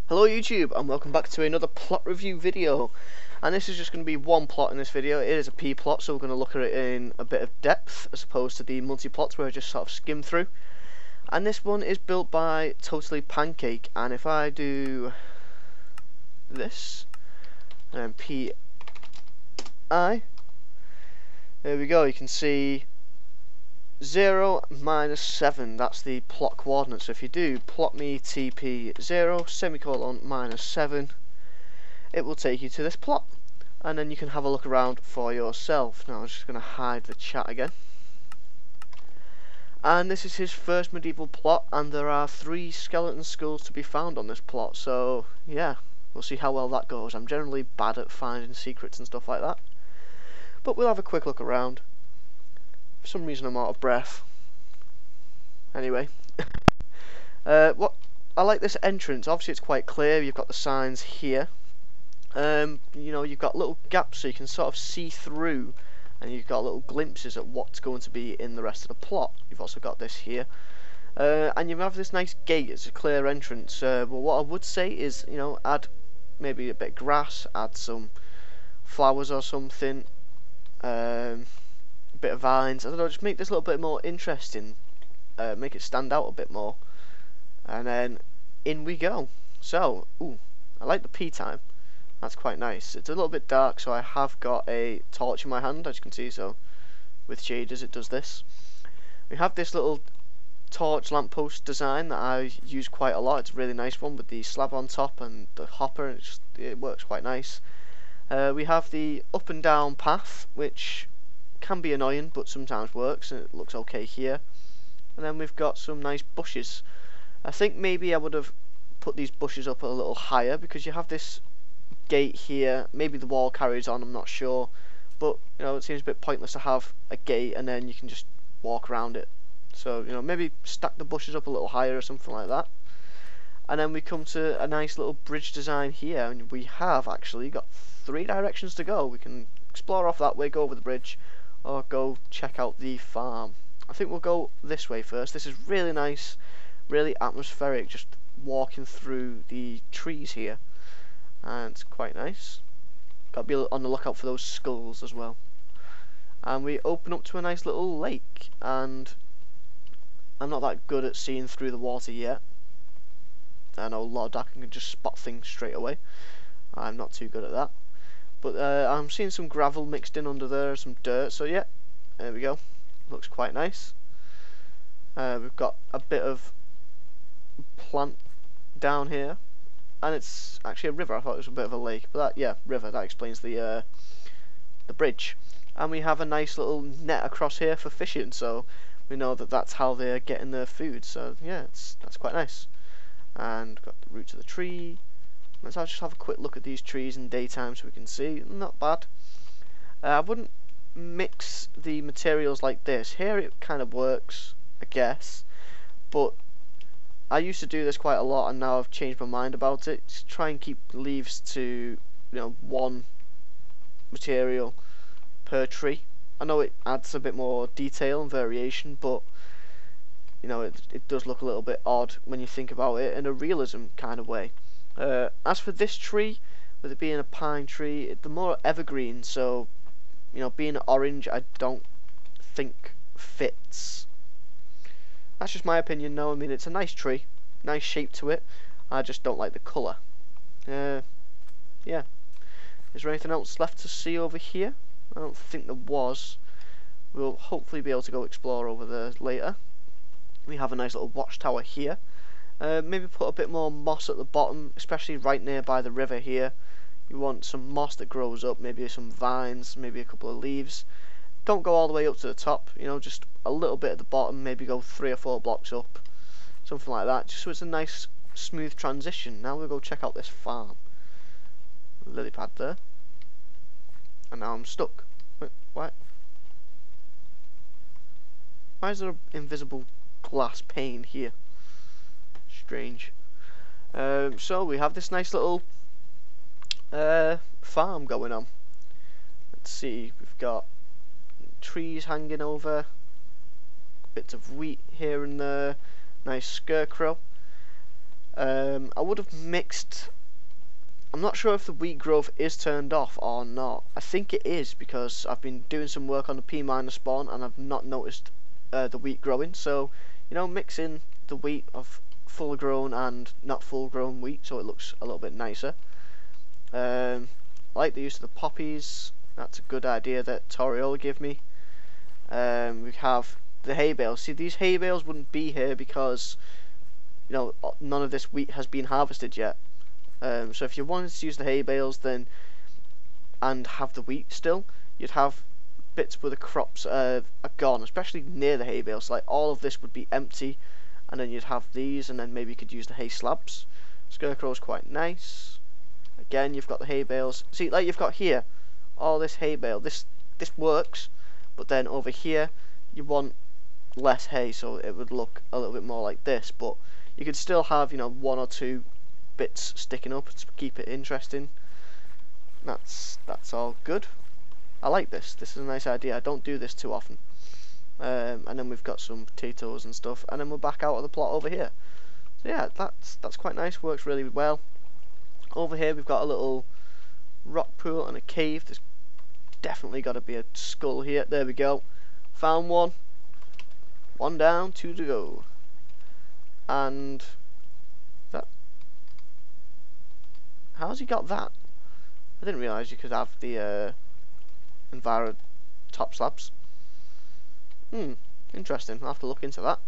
Hello YouTube, and welcome back to another plot review video. And this is just going to be one plot in this video. It is a P plot, so we're going to look at it in a bit of depth as opposed to the multi-plots where I just sort of skim through. And this one is built by TotallyPancake, and if I do this and then PI, there we go, you can see 0 minus 7, that's the plot coordinate. So if you do plot me TP 0 semicolon minus 7, it will take you to this plot, and then you can have a look around for yourself. Now I'm just going to hide the chat again. And this is his first medieval plot, and there are 3 skeleton skulls to be found on this plot, so yeah, we'll see how well that goes. I'm generally bad at finding secrets and stuff like that, but we'll have a quick look around. For some reason I'm out of breath. Anyway, what I like this entrance. Obviously it's quite clear. You've got the signs here. You know, you've got little gaps so you can sort of see through, and you've got little glimpses at what's going to be in the rest of the plot. You've also got this here, and you have this nice gate. It's a clear entrance. But what I would say is, you know, add maybe a bit of grass, add some flowers or something. Bit of vines, I don't know, just make this a little bit more interesting, make it stand out a bit more, and then in we go. So, I like the P time, that's quite nice. It's a little bit dark, so I have got a torch in my hand, as you can see, so with shaders it does this. We have this little torch lamppost design that I use quite a lot. It's a really nice one with the slab on top and the hopper, and it works quite nice. We have the up and down path, which can be annoying but sometimes works, and it looks okay here. And then we've got some nice bushes. I think maybe I would have put these bushes up a little higher, because you have this gate here. Maybe the wall carries on, I'm not sure, but you know, it seems a bit pointless to have a gate and then you can just walk around it. So you know, maybe stack the bushes up a little higher or something like that. And then we come to a nice little bridge design here, and we have actually got 3 directions to go. We can explore off that way, go over the bridge, or go check out the farm. I think we'll go this way first. This is really nice, really atmospheric, just walking through the trees here, and it's quite nice. Got to be on the lookout for those skulls as well. And we open up to a nice little lake, and I'm not that good at seeing through the water yet. I know Lord Dak can just spot things straight away. I'm not too good at that. But I'm seeing some gravel mixed in under there, some dirt, so yeah, there we go. Looks quite nice. We've got a bit of plant down here, and it's actually a river. I thought it was a bit of a lake, but that, yeah, river, that explains the bridge. And we have a nice little net across here for fishing, so we know that that's how they're getting their food, so yeah, that's quite nice. And got the roots of the tree. Let's just have a quick look at these trees in daytime so we can see. Not bad. I wouldn't mix the materials like this. Here it kind of works, I guess, but I used to do this quite a lot, and now I've changed my mind about it. Just try and keep leaves to, you know, 1 material per tree. I know it adds a bit more detail and variation, but you know, it does look a little bit odd when you think about it in a realism kind of way. As for this tree, with it being a pine tree, the more evergreen, so you know, being orange I don't think fits. That's just my opinion though. I mean, it's a nice tree, nice shape to it, I just don't like the colour. Yeah. Is there anything else left to see over here? I don't think there was. We'll hopefully be able to go explore over there later. We have a nice little watchtower here. Maybe put a bit more moss at the bottom, especially right nearby the river here. You want some moss that grows up, maybe some vines, maybe a couple of leaves. Don't go all the way up to the top, you know, just a little bit at the bottom, maybe go 3 or 4 blocks up, something like that, just so it's a nice smooth transition. Now we'll go check out this farm. Lily pad there. And now I'm stuck. Wait, what? Why is there an invisible glass pane here? Strange. So we have this nice little farm going on. Let's see, we've got trees hanging over, bits of wheat here and there, nice scarecrow. I would have mixed. I'm not sure if the wheat growth is turned off or not. I think it is because I've been doing some work on the P minor spawn and I've not noticed the wheat growing. So, you know, mixing the wheat of full grown and not full grown wheat so it looks a little bit nicer. I like the use of the poppies. That's a good idea that Toriola gave me. We have the hay bales. See, these hay bales wouldn't be here because, you know, none of this wheat has been harvested yet. So if you wanted to use the hay bales then and have the wheat still, you'd have bits where the crops are gone, especially near the hay bales. So like all of this would be empty, and then you'd have these, and then maybe you could use the hay slabs. Scarecrow's quite nice. Again, you've got the hay bales. See, like you've got here, all this hay bale. This works, but then over here you want less hay, so it would look a little bit more like this. But you could still have, you know, one or two bits sticking up to keep it interesting. That's all good. I like this. This is a nice idea. I don't do this too often. And then we've got some potatoes and stuff, and then we're back out of the plot over here. So yeah, that's quite nice. Works really well. Over here we've got a little rock pool and a cave. There's definitely got to be a skull here. There we go. Found one. One down, two to go. And that. How's he got that? I didn't realise you could have the Enviro top slabs. Interesting. I'll have to look into that.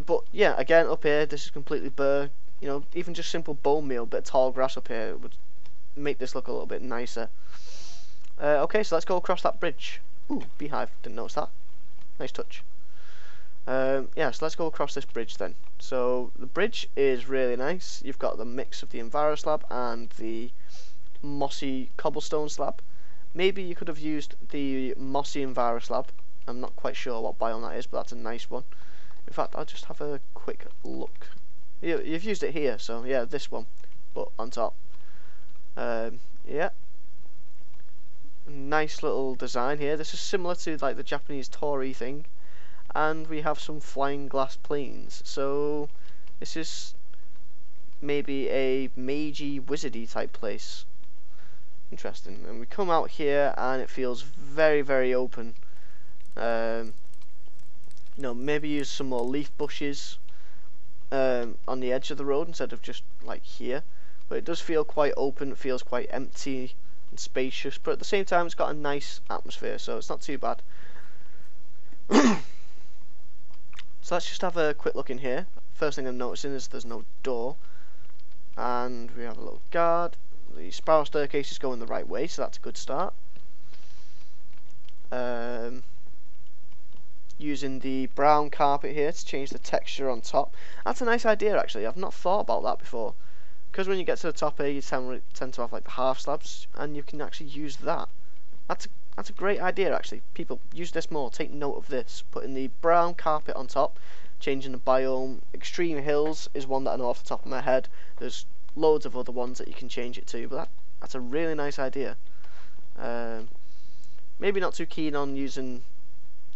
But yeah, again up here, this is completely bare. You know, even just simple bone meal, bit of tall grass up here would make this look a little bit nicer. Okay, so let's go across that bridge. Ooh, beehive. Didn't notice that. Nice touch. Yeah, so let's go across this bridge then. So the bridge is really nice. You've got the mix of the Enviro slab and the mossy cobblestone slab. Maybe you could have used the mossy Enviro slab. I'm not quite sure what biome that is, but that's a nice one. In fact, I'll just have a quick look. You've used it here, so yeah, this one, but on top. Yeah, nice little design here. This is similar to like the Japanese torii thing, and we have some flying glass planes. So this is maybe a magey wizardy type place. Interesting. And we come out here and it feels very, very open. You know, maybe use some more leaf bushes on the edge of the road instead of just like here. But it does feel quite open. It feels quite empty and spacious, but at the same time it's got a nice atmosphere, so it's not too bad. So let's just have a quick look in here. First thing I'm noticing is there's no door, and we have a little guard. The spiral staircase is going the right way, so that's a good start. Using the brown carpet here to change the texture on top. That's a nice idea actually. I've not thought about that before. Because when you get to the top here, you tend to have like the half slabs, and you can actually use that. That's a great idea actually. People, use this more. Take note of this. Putting the brown carpet on top, changing the biome. Extreme hills is one that I know off the top of my head. There's loads of other ones that you can change it to, but that's a really nice idea. Maybe not too keen on using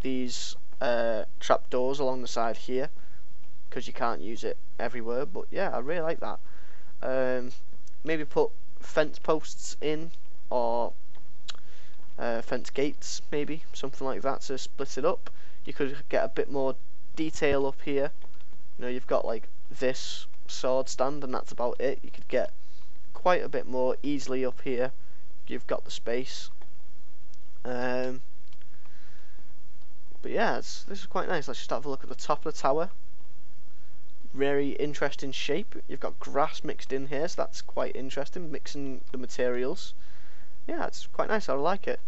these trap doors along the side here, because you can't use it everywhere, but yeah, I really like that. Maybe put fence posts in, or fence gates, maybe something like that to split it up. You could get a bit more detail up here. You know, you've got like this sword stand and that's about it. You could get quite a bit more easily up here. You've got the space. But yeah, this is quite nice. Let's just have a look at the top of the tower. Very interesting shape. You've got grass mixed in here, so that's quite interesting, mixing the materials. Yeah, it's quite nice. I like it.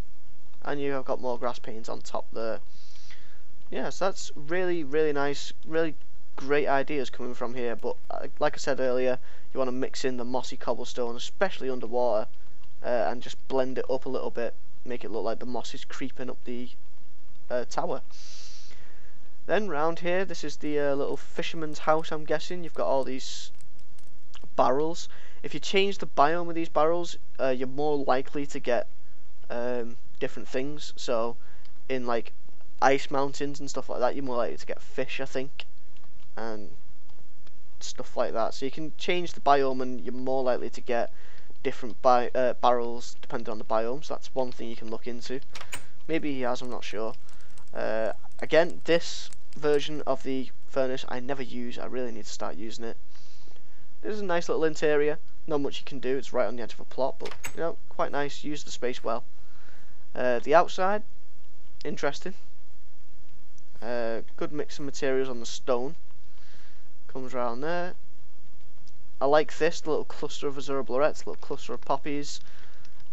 And you have got more grass panes on top there. Yeah, so that's really, really nice. Really great ideas coming from here. But like I said earlier, you want to mix in the mossy cobblestone, especially underwater, and just blend it up a little bit, make it look like the moss is creeping up the tower. Then round here, this is the little fisherman's house, I'm guessing. You've got all these barrels. If you change the biome of these barrels, you're more likely to get different things. So in like ice mountains and stuff like that, you're more likely to get fish, I think. And stuff like that. So you can change the biome, and you're more likely to get different barrels depending on the biome. So that's one thing you can look into. Maybe he has, I'm not sure. Again, this version of the furnace I never use. I really need to start using it. There's a nice little interior. Not much you can do. It's right on the edge of a plot, but you know, quite nice. Use the space well. The outside, interesting. Good mix of materials on the stone. Comes around there. I like this, the little cluster of azure blorets, little cluster of poppies.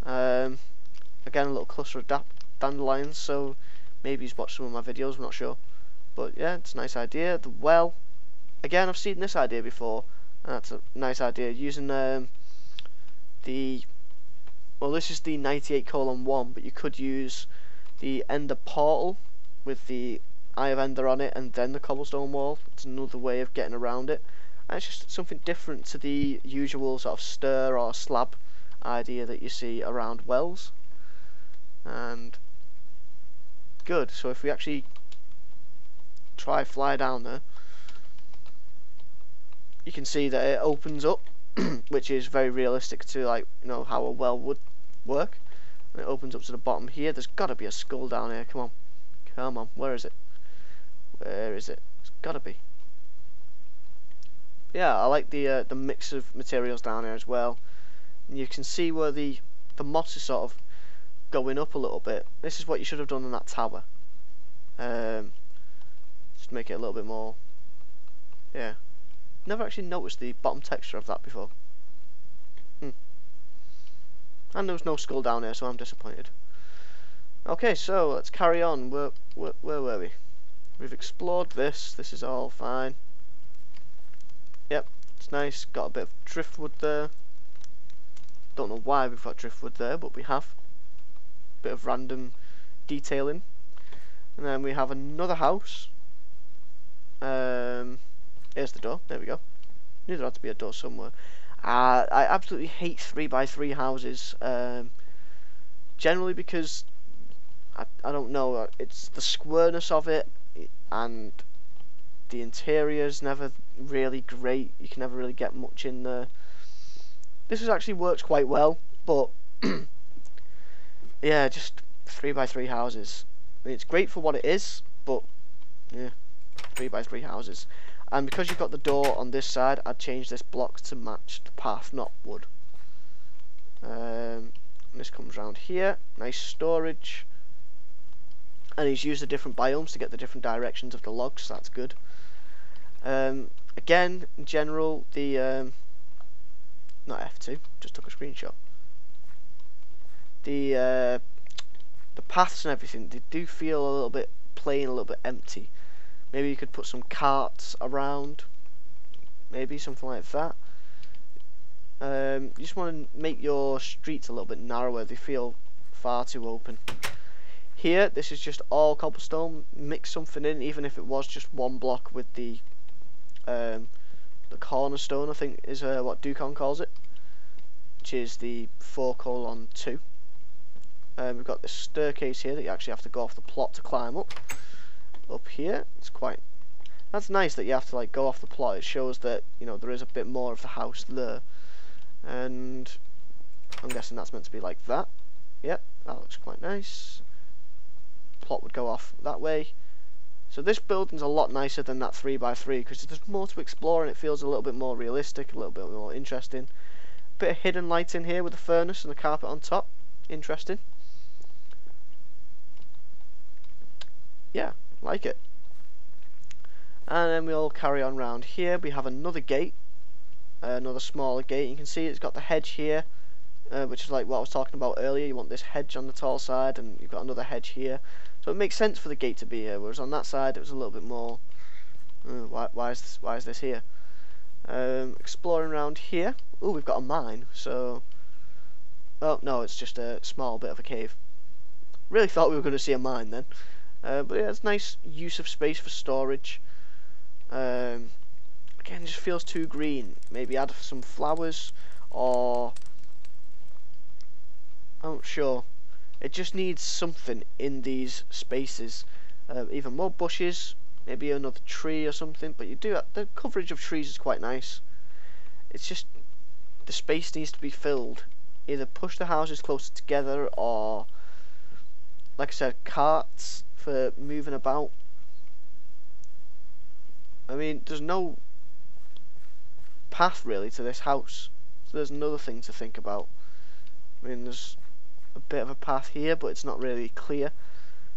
Again, a little cluster of dandelions, so maybe he's watched some of my videos, I'm not sure. But yeah, it's a nice idea. The well, again, I've seen this idea before, and that's a nice idea. Using well, this is the 98:1, but you could use the Ender portal with the Eye of Ender on it, and then the cobblestone wall. It's another way of getting around it. And it's just something different to the usual sort of stir or slab idea that you see around wells. And good. So if we actually fly down there, you can see that it opens up, which is very realistic to, like, you know, how a well would work. And it opens up to the bottom here. There's got to be a skull down here. Come on, come on. Where is it? Where is it? It's got to be. Yeah, I like the mix of materials down here as well. And you can see where the moss is sort of going up a little bit. This is what you should have done on that tower. Just make it a little bit more. Yeah, never actually noticed the bottom texture of that before. And there was no skull down here, so I'm disappointed. Okay, so let's carry on. Where were we? We've explored this. This is all fine. Yep, it's nice. Got a bit of driftwood there. Don't know why we've got driftwood there, but we have. Bit of random detailing. And then we have another house. Here's the door. There we go. Knew there had to be a door somewhere. I absolutely hate 3x3 houses. Generally because I don't know. It's the squareness of it, and the interior's never really great. You can never really get much in there. This actually works quite well, but yeah, just 3x3 houses. I mean, it's great for what it is, but yeah, 3x3 houses. And because you've got the door on this side, I'd change this block to match the path, not wood. This comes around here. Nice storage. And he's used the different biomes to get the different directions of the logs, so that's good. Again, in general, the not F2, just took a screenshot. The paths and everything, they do feel a little bit plain, a little bit empty. Maybe you could put some carts around, maybe something like that. You just want to make your streets a little bit narrower. They feel far too open. Here, this is just all cobblestone. Mix something in, even if it was just one block with the cornerstone, I think is what Ducon calls it, which is the 4:2. We've got this staircase here that you actually have to go off the plot to climb up. Up here, that's nice that you have to like go off the plot. It shows that, you know, there is a bit more of the house there, and I'm guessing that's meant to be like that. Yep, that looks quite nice. Plot would go off that way. So this building's a lot nicer than that 3x3 because there's more to explore and it feels a little bit more realistic, a little bit more interesting. Bit of hidden light in here with the furnace and the carpet on top. Interesting. Yeah, like it. And then we'll carry on round here. We have another gate, another smaller gate. You can see it's got the hedge here, which is like what I was talking about earlier. You want this hedge on the tall side, and you've got another hedge here. So it makes sense for the gate to be here. Whereas on that side, it was a little bit more. Why is this here? Exploring around here. Oh, we've got a mine. So, oh no, it's just a small bit of a cave. Really thought we were going to see a mine then. But yeah, it's nice use of space for storage. Again, it just feels too green. Maybe add some flowers, or I'm not sure. It just needs something in these spaces. Either more bushes maybe another tree or something. But you do the coverage of trees is quite nice. It's just the space needs to be filled. Either push the houses closer together, or like I said, carts for moving about. I mean, there's no path really to this house, so there's another thing to think about. I mean, there's a bit of a path here, but it's not really clear.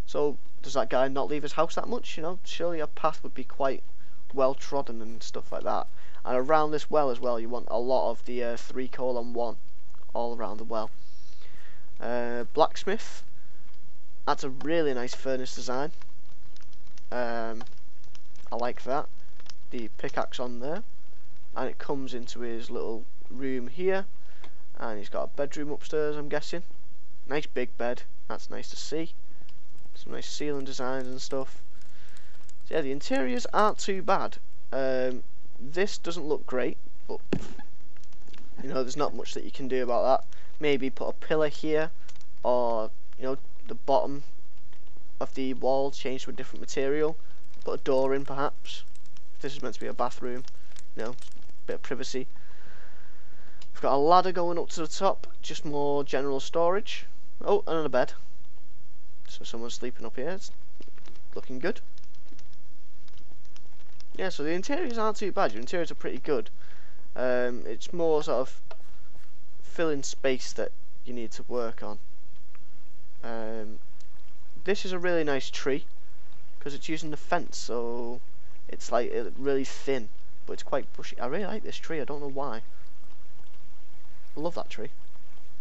So does that guy not leave his house that much? You know, surely a path would be quite well trodden and stuff like that. And around this well as well, you want a lot of the 3:1 all around the well. Blacksmith. That's a really nice furnace design. I like that. The pickaxe on there, and it comes into his little room here, and he's got a bedroom upstairs, I'm guessing. Nice big bed, that's nice to see. Some nice ceiling designs and stuff. So yeah, the interiors aren't too bad. This doesn't look great, but you know, there's not much that you can do about that. Maybe put a pillar here, or you know, the bottom of the wall change to a different material. Put a door in, perhaps. This is meant to be a bathroom, you know, bit of privacy. We've got a ladder going up to the top, just more general storage. Oh, and a bed. So someone's sleeping up here. It's looking good. Yeah, so the interiors aren't too bad. Your interiors are pretty good. It's more sort of filling space that you need to work on. This is a really nice tree because it's using the fence, so it's like really thin, but it's quite bushy. I really like this tree. I don't know why. I love that tree.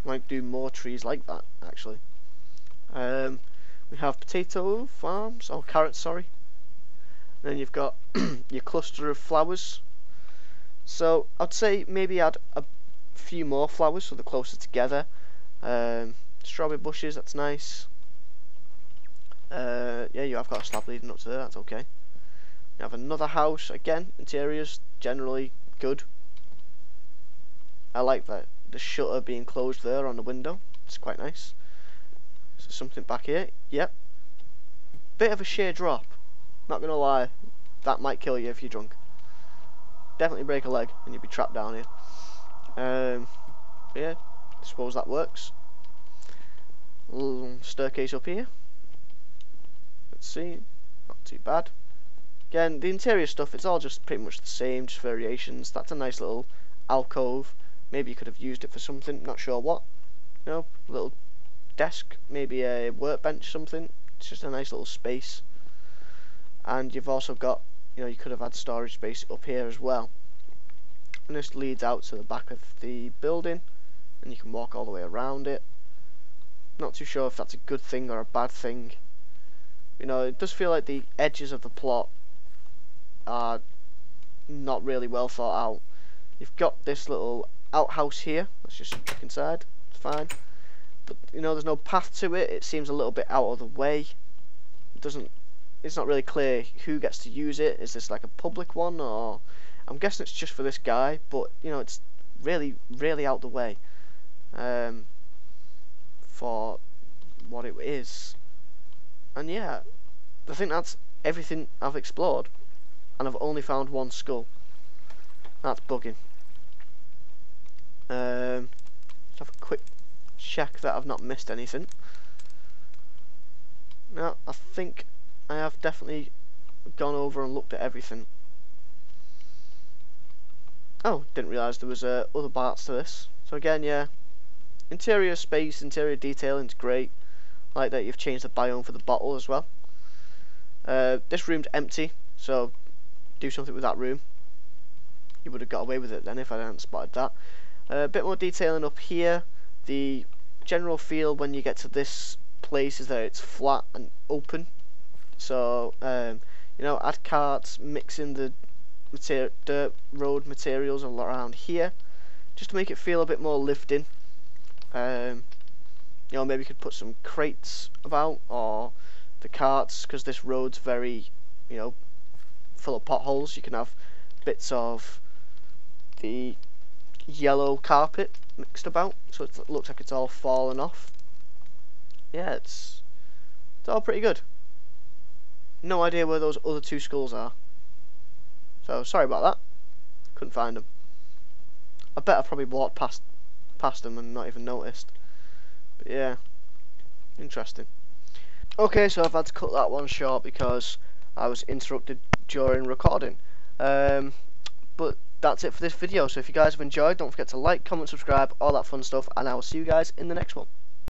Might do more trees like that actually. We have potato farms, or carrots, sorry. And then you've got your cluster of flowers. So I'd say maybe add a few more flowers so they're closer together. Strawberry bushes, that's nice. Yeah, you have got a slab leading up to there, that's okay. You have another house, again, interiors generally good. I like that the shutter being closed there on the window, it's quite nice. So something back here, yep. Bit of a sheer drop, not gonna lie, that might kill you if you're drunk. Definitely break a leg and you'd be trapped down here. Yeah, I suppose that works. Little staircase up here. Let's see, not too bad. Again, the interior stuff, it's all just pretty much the same, just variations. That's a nice little alcove. Maybe you could have used it for something, not sure what. You know, a little desk, maybe a workbench, something. It's just a nice little space. And you've also got, you know, you could have had storage space up here as well. And this leads out to the back of the building, and you can walk all the way around it. Not too sure if that's a good thing or a bad thing. You know, it does feel like the edges of the plot are not really well thought out. You've got this little outhouse here. Let's just check inside. It's fine. But you know, there's no path to it. It seems a little bit out of the way. It's not really clear who gets to use it. Is this like a public one, or I'm guessing it's just for this guy, but you know, it's really out the way for what it is. And yeah, I think that's everything I've explored, and I've only found one skull. That's bugging. Let's have a quick check that I've not missed anything. No, I think I have definitely gone over and looked at everything. Oh, didn't realise there was other parts to this. So again, yeah, interior space, interior detailing is great. I like that you've changed the biome for the bottle as well. This room's empty, so do something with that room. You would have got away with it then if I hadn't spotted that. A bit more detailing up here. The general feel when you get to this place is that it's flat and open. So you know, add carts, mixing the dirt road materials around here, just to make it feel a bit more lived in. You know, maybe you could put some crates about, or the carts, because this road's very, you know, full of potholes. You can have bits of the yellow carpet mixed about, so it looks like it's all fallen off. Yeah, it's all pretty good. No idea where those other 2 skulls are. So, sorry about that. Couldn't find them. I bet I probably walked past them and not even noticed. But yeah, interesting. Okay, so I've had to cut that one short because I was interrupted during recording. But that's it for this video. So if you guys have enjoyed, don't forget to like, comment, subscribe, all that fun stuff, and I will see you guys in the next one.